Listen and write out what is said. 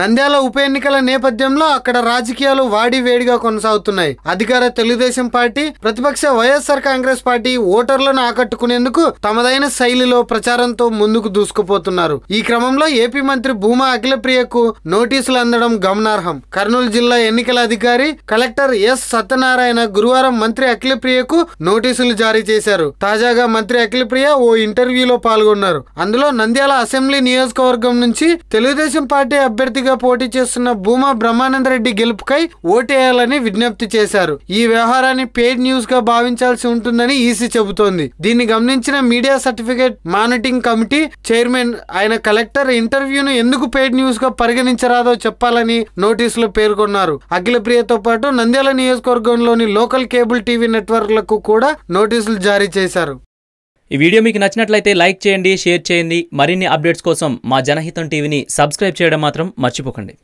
నంద్యాల ఉప ఎన్నికల నేపథ్యంలో అక్కడ రాజకీయాలు వాడివేడిగా కొనసాగుతున్నాయి. అధికార తెలుగుదేశం పార్టీ, ప్రతిపక్ష వైఎస్ఆర్ కాంగ్రెస్ పార్టీ ఓటర్లను ఆకట్టుకునేందుకు తమదైన శైలిలో ప్రచారంతో ముందుకు దూసుకుపోతున్నారు. ఈ క్రమంలో ఏపీ మంత్రి భూమా అఖిలప్రియకు నోటీసులు అందడం గమనార్హం. కర్నూలు జిల్లా ఎన్నికల అధికారి కలెక్టర్ ఎస్ సత్యనారాయణ గురువారం మంత్రి అఖిలప్రియకు నోటీసులు జారీ చేశారు. తాజాగా మంత్రి అఖిలప్రియ ఓ ఇంటర్వ్యూలో పాల్గొన్నారు. అందులో నంద్యాల అసెంబ్లీ నియోజకవర్గం నుంచి తెలుగుదేశం పార్టీ అభ్యర్థిగా పోటీ చేస్తున్న భూమా బ్రహ్మానందరెడ్డి గెలుపుకై ఓటేయాలని విజ్ఞప్తి చేశారు. ఈ వ్యవహారాన్ని పెయిడ్ న్యూస్ గా భావించాల్సి ఉంటుందని ఈసీ చెబుతోంది. దీన్ని గమనించిన media certificate monitoring committee chairman అయిన కలెక్టర్ ఇంటర్వ్యూను ఎందుకు పెయిడ్ న్యూస్ గా పరిగణించరాదో చెప్పాలని నోటీసులో పేర్కొన్నారు. అఖిలప్రియతో పాటు నంద్యాల నియోజకవర్గంలోని లోకల్ కేబుల్ టీవీ నెట్వర్క్లకు కూడా నోటీసులు జారీ చేశారు. ఈ వీడియో మీకు నచ్చినట్లయితే లైక్ చేయండి, షేర్ చేయండి. మరిన్ని అప్డేట్స్ కోసం మా జనహితం టీవీని సబ్స్క్రైబ్ చేయడం మాత్రం మర్చిపోకండి.